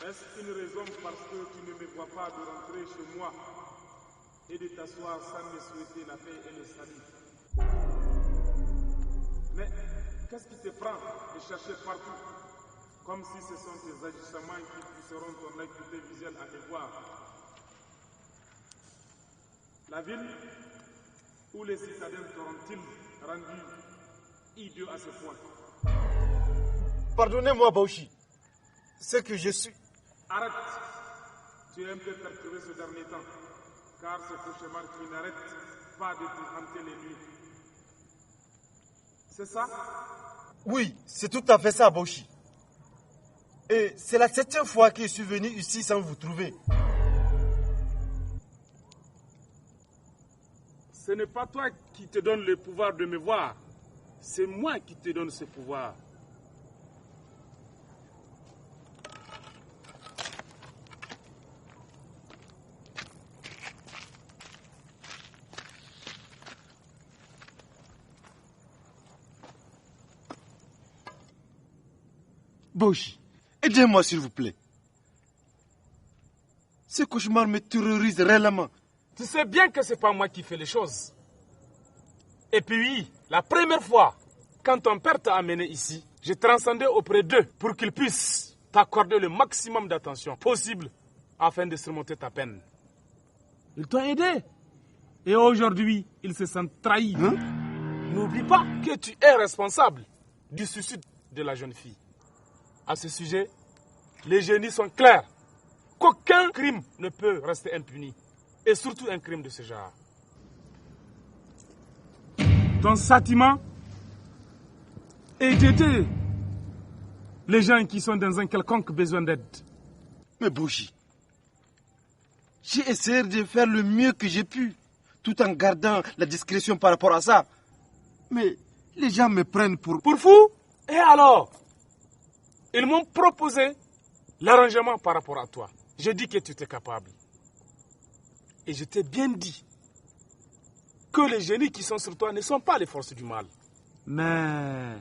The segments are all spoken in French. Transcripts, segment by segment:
Est-ce une raison parce que tu ne me vois pas de rentrer chez moi et de t'asseoir sans me souhaiter la paix et le salut? Mais qu'est-ce qui te prend de chercher partout, comme si ce sont tes agissements qui pousseront ton acuité visuelle à te voir? La ville où les citadins t'auront-ils rendu idiot à ce point? Pardonnez-moi, Bauchi. C'est que je suis... Arrête. Tu es un peu perturbé ce dernier temps, car ce cauchemar qui n'arrête pas de te hanter les nuits. C'est ça? Oui, c'est tout à fait ça, Bauchi. Et c'est la 7e fois que je suis venu ici sans vous trouver. Ce n'est pas toi qui te donne le pouvoir de me voir. C'est moi qui te donne ce pouvoir. Bauchi, aidez-moi s'il vous plaît. Ce cauchemar me terrorise réellement. Tu sais bien que c'est pas moi qui fais les choses. Et puis, la première fois, quand ton père t'a amené ici, j'ai transcendé auprès d'eux pour qu'ils puissent t'accorder le maximum d'attention possible afin de surmonter ta peine. Ils t'ont aidé. Et aujourd'hui, ils se sentent trahis. N'oublie pas que tu es responsable du suicide de la jeune fille. À ce sujet, les génies sont clairs qu'aucun crime ne peut rester impuni. Et surtout un crime de ce genre. Ton sentiment est d'aider les gens qui sont dans un quelconque besoin d'aide. Mais Bauchi, j'ai essayé de faire le mieux que j'ai pu, tout en gardant la discrétion par rapport à ça. Mais les gens me prennent pour fou. Et alors? Ils m'ont proposé l'arrangement par rapport à toi. J'ai dit que tu étais capable. Et je t'ai bien dit que les génies qui sont sur toi ne sont pas les forces du mal. Mais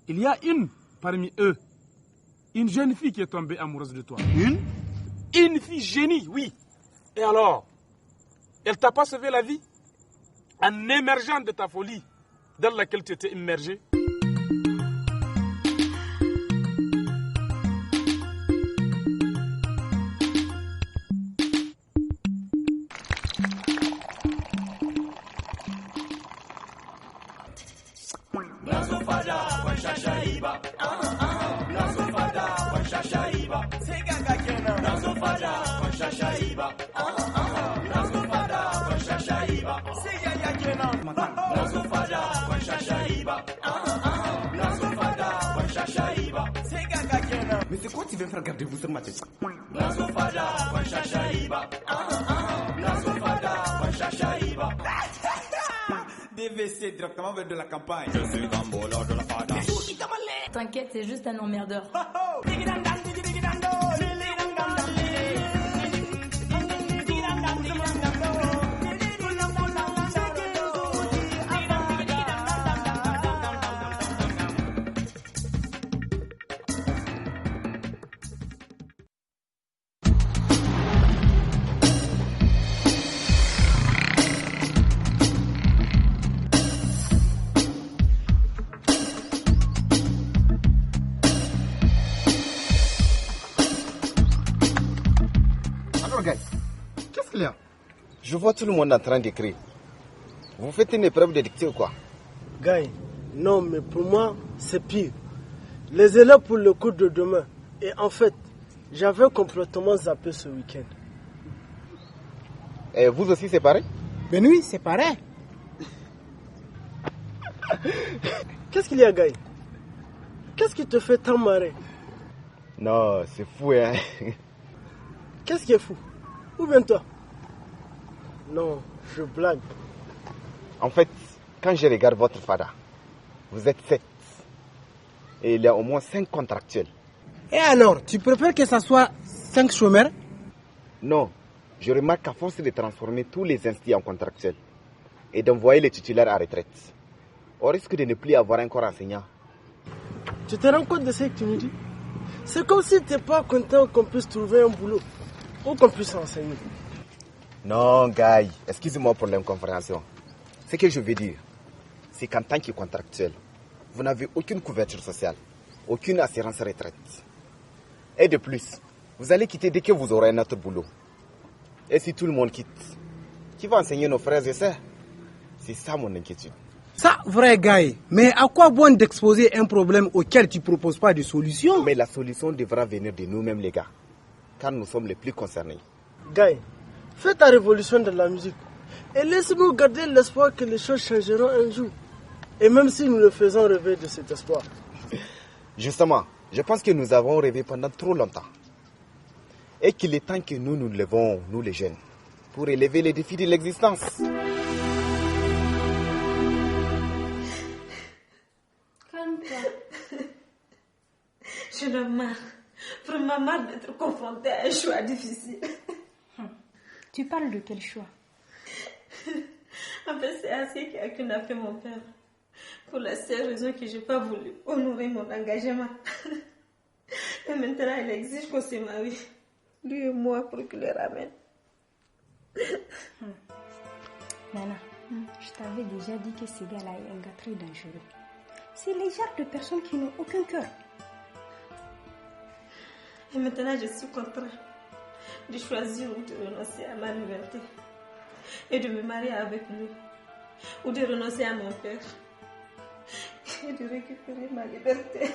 il y a une parmi eux, une jeune fille qui est tombée amoureuse de toi. Une fille génie, oui. Et alors? Elle t'a pas sauvé la vie en émergeant de ta folie dans laquelle tu étais immergé? Mais c'est quoi tu veux faire garder vous sur ma tête? DVC directement vers de la campagne. Je suis Gambola de la Fada. T'inquiète, c'est juste un emmerdeur. Je vois tout le monde en train d'écrire. Vous faites une épreuve de dictée ou quoi? Gaï, non, mais pour moi, c'est pire. Les élèves pour le cours de demain. Et en fait, j'avais complètement zappé ce week-end. Et vous aussi, c'est pareil? Ben oui, c'est pareil. Qu'est-ce qu'il y a, Gaï? Qu'est-ce qui te fait tant marrer? Non, c'est fou, hein. Qu'est-ce qui est fou? Où bien toi? Non, je blague. En fait, quand je regarde votre fada, vous êtes 7. Et il y a au moins 5 contractuels. Et alors, tu préfères que ça soit 5 chômeurs? Non, je remarque qu'à force de transformer tous les instituts en contractuels et d'envoyer les titulaires à retraite, on risque de ne plus avoir un corps enseignant. Tu te rends compte de ce que tu me dis? C'est comme si tu n'es pas content qu'on puisse trouver un boulot ou qu'on puisse enseigner. Non, Guy, excusez-moi pour l'incompréhension. Ce que je veux dire, c'est qu'en tant que contractuel, vous n'avez aucune couverture sociale, aucune assurance retraite. Et de plus, vous allez quitter dès que vous aurez un autre boulot. Et si tout le monde quitte, qui va enseigner nos frères et sœurs? C'est ça mon inquiétude. Ça, vrai gars. Mais à quoi bon d'exposer un problème auquel tu ne proposes pas de solution? Mais la solution devra venir de nous-mêmes, les gars, car nous sommes les plus concernés. Guy, fais ta révolution de la musique et laisse-nous garder l'espoir que les choses changeront un jour. Et même si nous le faisons rêver de cet espoir. Justement, je pense que nous avons rêvé pendant trop longtemps. Et qu'il est temps que nous nous levons, nous les jeunes, pour élever les défis de l'existence. Calme-toi. Je n'ai marre. Vraiment marre d'être confrontée à un choix difficile. Tu parles de quel choix? En fait, c'est assez qu'un a fait mon père. Pour la seule raison que je n'ai pas voulu honorer mon engagement. Et maintenant, il exige qu'on se marie. Lui et moi pour qu'il le ramène. Nana, je t'avais déjà dit que ce gars-là est un gars très dangereux. C'est les genres de personnes qui n'ont aucun cœur. Et maintenant, je suis contrainte de choisir ou de renoncer à ma liberté. Et de me marier avec lui. Ou de renoncer à mon père. Et de récupérer ma liberté.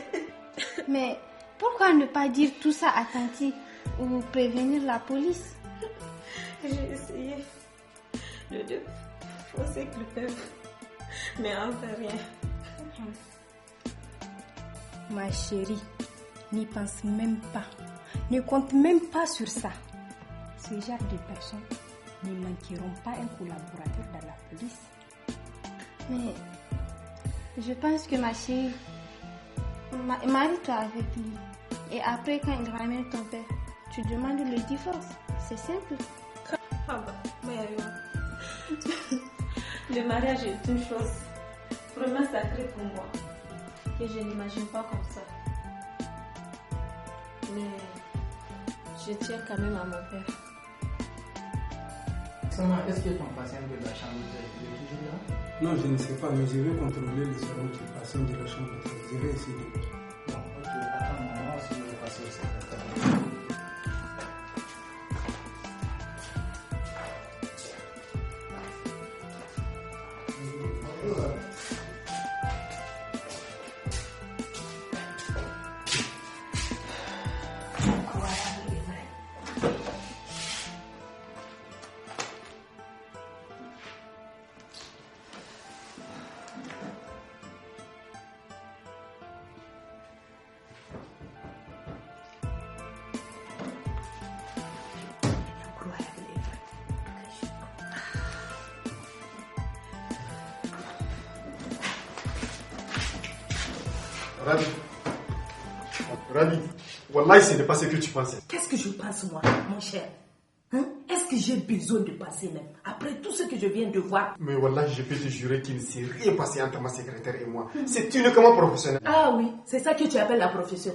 Mais pourquoi ne pas dire tout ça à Tanti ou prévenir la police? J'ai essayé de défoncer qu'ils peuvent. Mais enfin rien. Ma chérie, n'y pense même pas. Ne compte même pas sur ça. Ce genre de personnes ne manqueront pas un collaborateur dans la police. Mais je pense que ma chérie, marie-toi avec lui. Et après, quand il ramène ton père, tu demandes le divorce. C'est simple. Ah bah, mais le mariage est une chose vraiment sacrée pour moi. Que je n'imagine pas comme ça. Mais je tiens quand même à mon père. Est-ce que ton patient de la chambre est toujours là? Non, je ne sais pas, mais je vais contrôler les salons qui passent de la chambre. Je vais essayer de... Non, ok, attends un moment, si je vais passer au secrétaire. Ravi, Wallahi, ce n'est pas ce que tu pensais. Qu'est-ce que je pense, moi, mon cher? Est-ce que j'ai besoin de passer même après tout ce que je viens de voir? Mais Wallahi, je peux te jurer qu'il ne s'est rien passé entre ma secrétaire et moi. C'est uniquement professionnel. Ah oui, c'est ça que tu appelles la profession.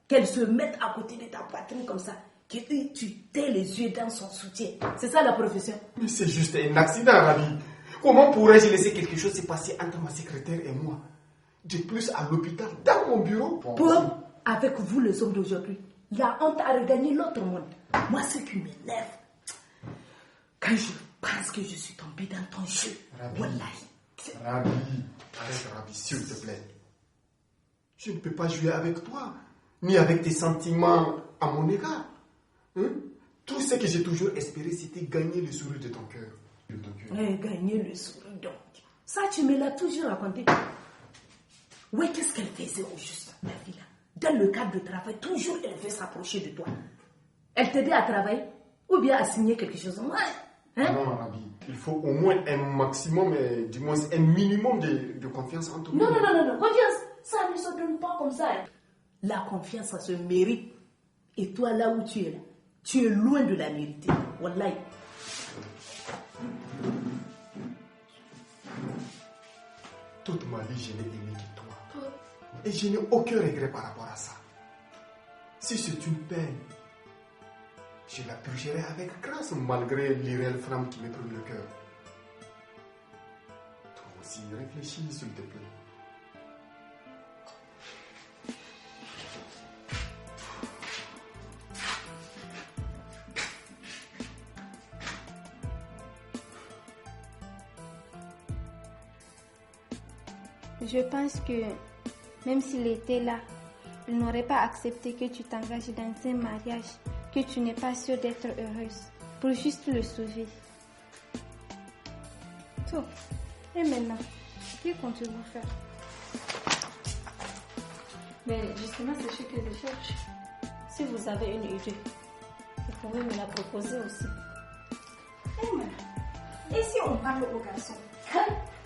Qu'elle se mette à côté de ta poitrine comme ça, que tu tais les yeux dans son soutien. C'est ça la profession. Mais c'est juste un accident, Ravi. Comment pourrais-je laisser quelque chose se passer entre ma secrétaire et moi? De plus à l'hôpital, dans mon bureau. Pauvre, avec vous les hommes d'aujourd'hui, la honte a regagné l'autre monde. Moi, ce qui m'énerve, quand je pense que je suis tombée dans ton jeu, Wallahi. Ravi, s'il te plaît. Je ne peux pas jouer avec toi, ni avec tes sentiments à mon égard. Tout ce que j'ai toujours espéré, c'était gagner le sourire de ton cœur. Gagner le sourire donc. Ça, tu me l'as toujours raconté. Oui, qu'est-ce qu'elle faisait au juste, la fille là? Dans le cadre de travail, toujours elle veut s'approcher de toi. Elle t'aidait à travailler ou bien à signer quelque chose? Non, Rabi, il faut au moins un maximum, du moins un minimum de confiance entre nous. Non, confiance, ça ne se donne pas comme ça. La confiance, ça se mérite. Et toi, là où tu es là, tu es loin de la mériter. Wallahi. Toute ma vie, je n'ai aimé que toi. Et je n'ai aucun regret par rapport à ça. Si c'est une peine, je la purgerai avec grâce malgré l'irréelle flamme qui m'éprouve le cœur. Toi aussi, réfléchis s'il te plaît. Je pense que même s'il était là, il n'aurait pas accepté que tu t'engages dans un mariage que tu n'es pas sûre d'être heureuse pour juste le sauver. Tout. Et maintenant, que comptez-vous faire? Mais justement, c'est ce que je cherche. Si vous avez une idée, vous pouvez me la proposer aussi. Et si on parle aux garçons,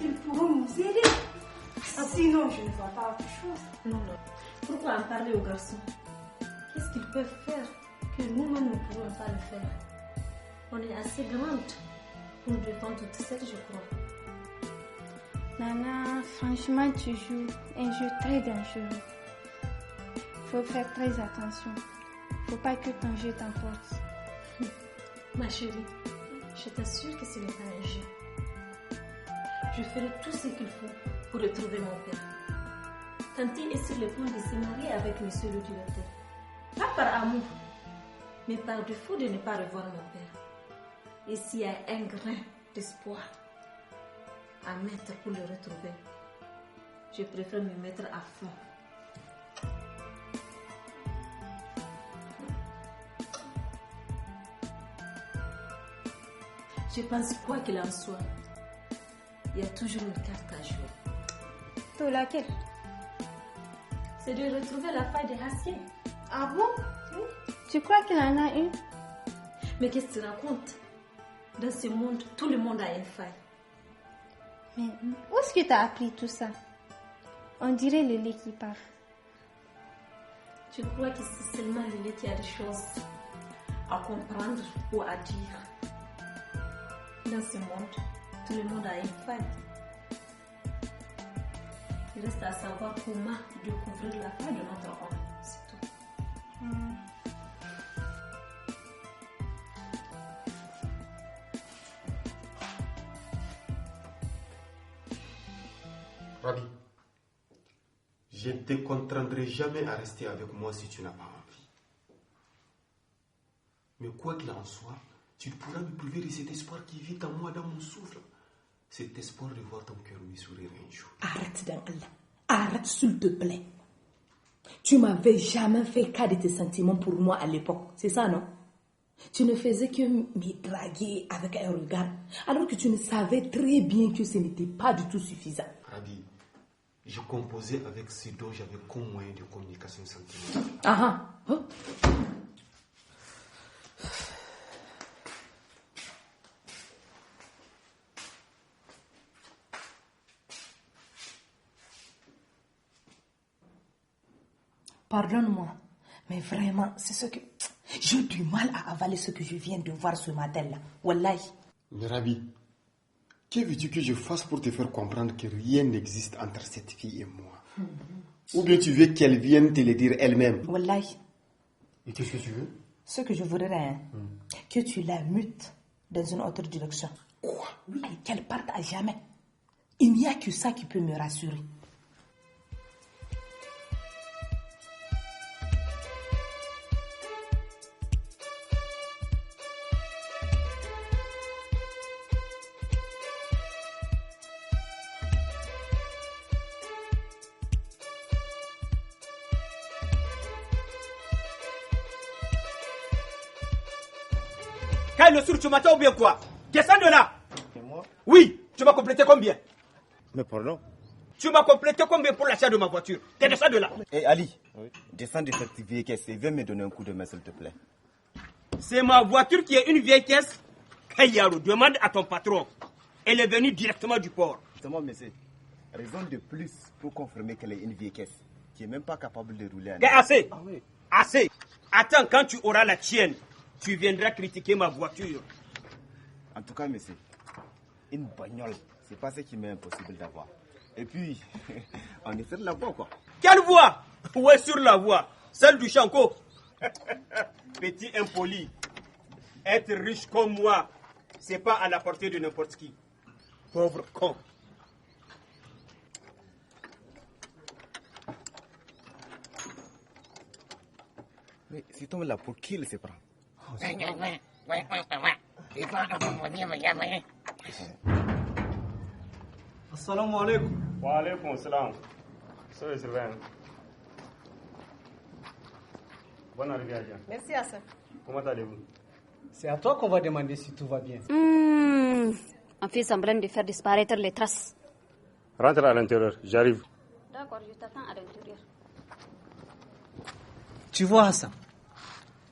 ils pourront nous aider. Sinon, je ne vois pas autre chose. Non. Pourquoi en parler aux garçons? Qu'est-ce qu'ils peuvent faire que nous-mêmes ne pouvons pas le faire? On est assez grandes pour défendre toute cette, je crois. Nana, franchement, tu joues un jeu très dangereux. Faut faire très attention. Faut pas que ton jeu t'emporte. Ma chérie, je t'assure que ce n'est pas un jeu. Je ferai tout ce qu'il faut pour retrouver mon père. Tanti est sur le point de se marier avec monsieur le directeur. Pas par amour, mais par défaut de ne pas revoir mon père. Et s'il y a un grain d'espoir à mettre pour le retrouver, je préfère me mettre à fond. Je pense quoi qu'il en soit, il y a toujours une carte à jouer. Toi, laquelle? C'est de retrouver la faille de Hassien. Ah bon? Tu crois qu'il en a une? Mais qu'est-ce que tu racontes? Dans ce monde, tout le monde a une faille. Mais où est-ce que tu as appris tout ça? On dirait le lait qui parle. Tu crois que c'est seulement le lait qui a des choses à comprendre ou à dire? Dans ce monde, tout le monde a une faille. Il reste à savoir comment découvrir la faille de notre homme. C'est tout. Rabi, je ne te contraindrai jamais à rester avec moi si tu n'as pas envie. Mais quoi qu'il en soit, tu pourras me prouver de cet espoir qui vit en moi dans mon souffle. Cet espoir de voir ton cœur lui sourire un jour. Arrête dans Allah. Arrête s'il te plaît. Tu m'avais jamais fait cas de tes sentiments pour moi à l'époque. C'est ça, non? Tu ne faisais que me draguer avec un regard, alors que tu ne savais très bien que ce n'était pas du tout suffisant. Rabi, je composais avec ce dont j'avais comme moyen de communication sentimentale. Ah ah. Pardonne-moi, mais vraiment, c'est ce que... J'ai du mal à avaler ce que je viens de voir ce matin-là. Wallahi. Mais Rabi, que veux-tu que je fasse pour te faire comprendre que rien n'existe entre cette fille et moi? Ou bien tu veux qu'elle vienne te le dire elle-même? Wallahi. Et qu'est-ce que tu veux? Ce que je voudrais, que tu la mutes dans une autre direction. Quoi? Oui, qu'elle parte à jamais. Il n'y a que ça qui peut me rassurer. Le sur tu m'attends ou bien quoi? Descends de là. Et moi? Oui, tu m'as complété combien? Mais pardon? Tu m'as complété combien pour l'achat de ma voiture? Descends de là. Et Ali, descends de cette vieille caisse et viens me donner un coup de main s'il te plaît. C'est ma voiture qui est une vieille caisse. Kayaro, demande à ton patron. Elle est venue directement du port. Justement, monsieur, raison de plus pour confirmer qu'elle est une vieille caisse qui n'est même pas capable de rouler. Assez. Ah oui. Assez. Attends, quand tu auras la tienne, tu viendras critiquer ma voiture. En tout cas, monsieur, une bagnole, c'est pas ce qui m'est impossible d'avoir. Et puis, on est sur la voie, quoi. Quelle voie? Où est sur la voie? Celle du Chanco. Petit impoli. Être riche comme moi, c'est pas à la portée de n'importe qui. Pauvre con. Mais cet homme-là, pour qui il se prend? Assalamu alaikum. Wa alaikum assalam. Soyez surveillant. Bonne arrivée, Adja. Merci, Hassan. Comment allez-vous? C'est à toi qu'on va demander si tout va bien. On fait semblant de faire disparaître les traces. Rentre à l'intérieur, j'arrive. D'accord, je t'attends à l'intérieur. Tu vois, Hassan,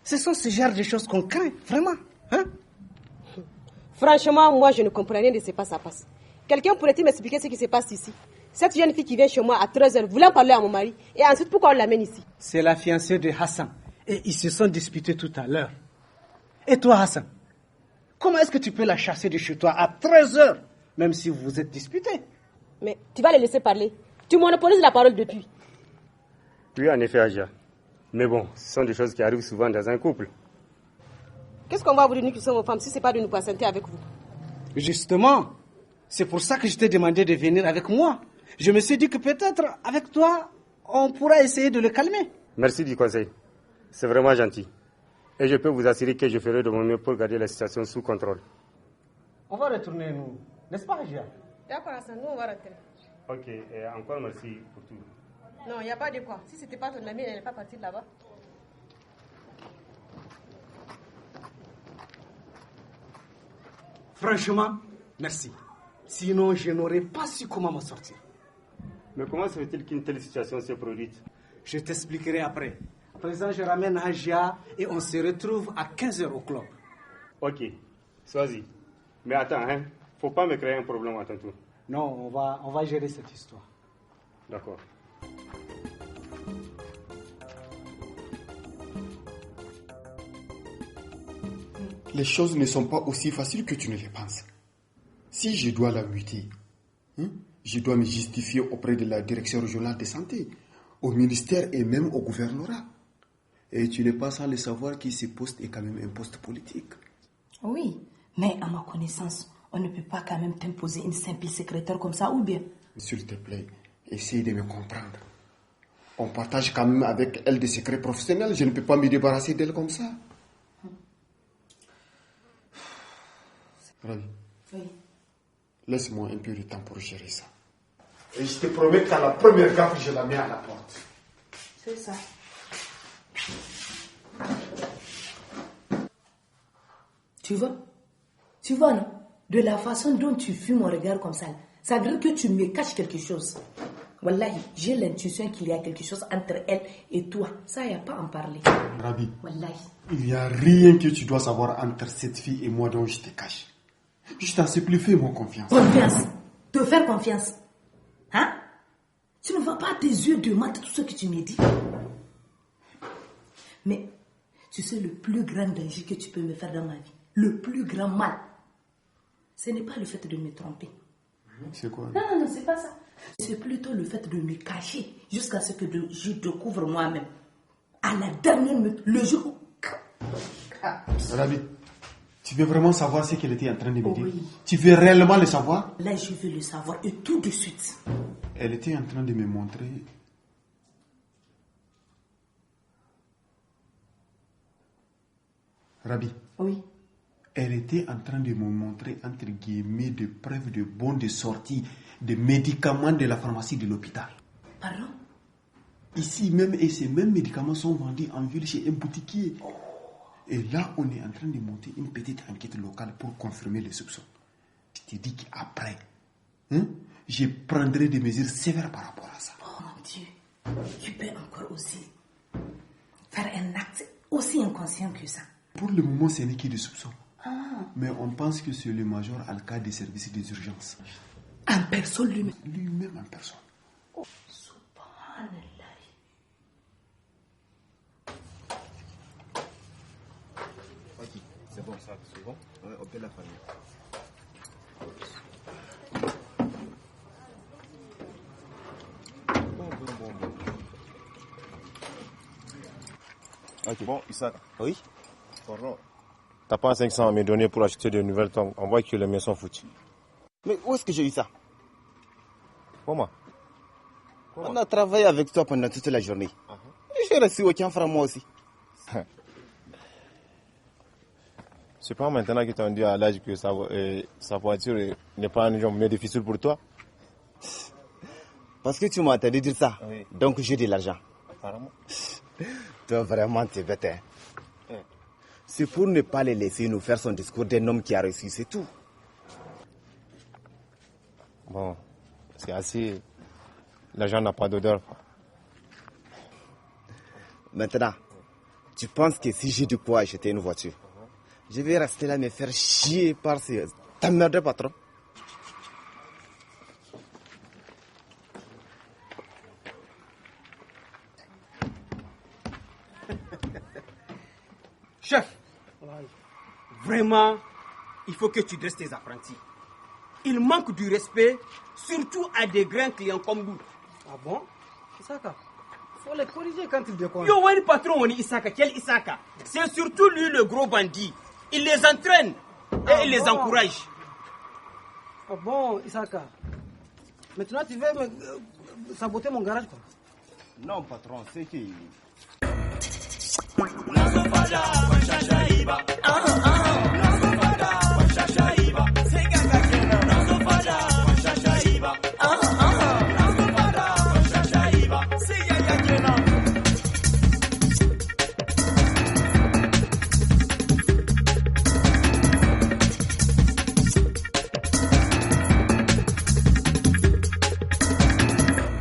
ce sont ce genre de choses qu'on craint, vraiment. Hein? Franchement, moi, je ne comprends rien de ce passe-à-passe. Quelqu'un pourrait-il m'expliquer ce qui se passe ici? Cette jeune fille qui vient chez moi à 13h, voulant parler à mon mari, et ensuite pourquoi on l'amène ici? C'est la fiancée de Hassan. Et ils se sont disputés tout à l'heure. Et toi, Hassan, comment est-ce que tu peux la chasser de chez toi à 13h, même si vous vous êtes disputés? Mais tu vas les laisser parler. Tu monopolises la parole depuis. Oui, en effet, Adja. Mais bon, ce sont des choses qui arrivent souvent dans un couple. Qu'est-ce qu'on va vous dire, nous qui sommes vos femmes, si ce n'est pas de nous patienter avec vous? Justement, c'est pour ça que je t'ai demandé de venir avec moi. Je me suis dit que peut-être, avec toi, on pourra essayer de le calmer. Merci du conseil. C'est vraiment gentil. Et je peux vous assurer que je ferai de mon mieux pour garder la situation sous contrôle. On va retourner, nous. N'est-ce pas, Régia? D'accord, Hassan, nous on va rentrer. Ok, et encore merci pour tout. Non, il n'y a pas de quoi. Si ce n'était pas ton ami, elle n'est pas partie de là-bas. Franchement, merci. Sinon, je n'aurais pas su comment m'en sortir. Mais comment se fait-il qu'une telle situation s'est produite? Je t'expliquerai après. À présent, je ramène Hajia et on se retrouve à 15h au club. Ok, sois-y. Mais attends, hein, faut pas me créer un problème à ton tour. Non, on va gérer cette histoire. D'accord. Les choses ne sont pas aussi faciles que tu ne les penses. Si je dois la muter, je dois me justifier auprès de la direction régionale de santé, au ministère et même au gouvernorat. Et tu n'es pas sans le savoir que ce poste est quand même un poste politique. Oui, mais à ma connaissance, on ne peut pas quand même t'imposer une simple secrétaire comme ça, ou bien? S'il te plaît, essaye de me comprendre. On partage quand même avec elle des secrets professionnels. Je ne peux pas me débarrasser d'elle comme ça. Ravi. Oui. Laisse-moi un peu de temps pour gérer ça. Et je te promets qu'à la première gaffe, je la mets à la porte. C'est ça. Tu vois, non? De la façon dont tu fuis mon regard comme ça veut dire que tu me caches quelque chose. Wallahi, j'ai l'intuition qu'il y a quelque chose entre elle et toi. Ça, il n'y a pas à en parler. Rabi, Wallahi. il n'y a rien que tu dois savoir entre cette fille et moi dont je te cache. Je t'en supplie, fais-moi confiance. Confiance? Te faire confiance? Hein? Tu ne vois pas tes yeux de mat tout ce que tu me dis? Mais tu sais le plus grand danger que tu peux me faire dans ma vie, le plus grand mal, ce n'est pas le fait de me tromper. C'est quoi? Non, c'est pas ça. C'est plutôt le fait de me cacher jusqu'à ce que je découvre moi-même. À la dernière minute, le jour où... Rabi, tu veux vraiment savoir ce qu'elle était en train de me dire? Oui. Tu veux réellement le savoir? Là, je veux le savoir et tout de suite. Elle était en train de me montrer... Rabi. Oui. Elle était en train de me montrer, entre guillemets, des preuves de bons de sortie des médicaments de la pharmacie de l'hôpital. Pardon? Ici même, et ces mêmes médicaments sont vendus en ville chez un boutiquier. Et là, on est en train de monter une petite enquête locale pour confirmer les soupçons. Je te dis qu'après, je prendrai des mesures sévères par rapport à ça. Oh mon Dieu, tu peux encore aussi faire un acte aussi inconscient que ça. Pour le moment, ce n'est que des soupçons. Mais on pense que c'est le major Alka des services des urgences. En personne lui-même? Lui-même en personne. Oh, subhanallah. Ok, c'est bon, ça, c'est bon. Ouais, on peut la famille. Bon. Ok. Bon, Issa. Oui. Pardon. T'as pas 500 à me donner pour acheter de nouvelles tongs. On voit que les mains sont foutues. Mais où est-ce que j'ai eu ça? Comment? On a travaillé avec toi pendant toute la journée. J'ai reçu aucun franc moi aussi. C'est pas maintenant que tu as dit à l'âge que sa voiture n'est pas un job mais difficile pour toi? Parce que tu m'as entendu dire ça. Oui. Donc j'ai de l'argent. Apparemment. Toi vraiment t'es bête. Hein? C'est pour ne pas les laisser nous faire son discours d'un homme qui a reçu, c'est tout. Bon, c'est assez. L'argent n'a pas d'odeur. Maintenant, tu penses que si j'ai de quoi acheter une voiture, je vais rester là me faire chier par ces t'emmerder patron? Chef, vraiment, il faut que tu dresses tes apprentis. Il manque du respect, surtout à des grands clients comme nous. Ah bon? Isaka, faut les corriger quand ils déconnent. Yo, ouais, patron, on est Isaka. Quel Isaka? C'est surtout lui le gros bandit. Il les entraîne et il les encourage. Ah bon, Isaka. Maintenant, tu veux saboter mon garage, quoi? Non, patron, c'est qui?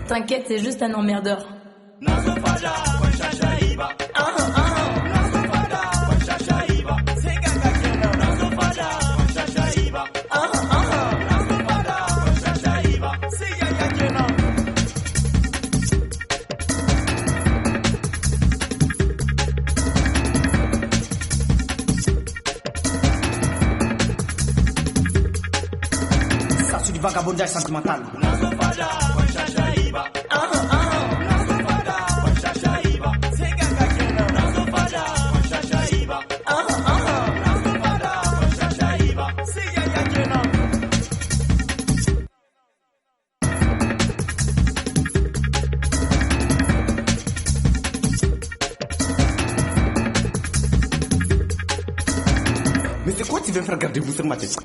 T'inquiète, c'est juste un emmerdeur. Ça, c'est du vagabondage sentimental. Mais c'est quoi tu veux faire garder vous sur ma tête?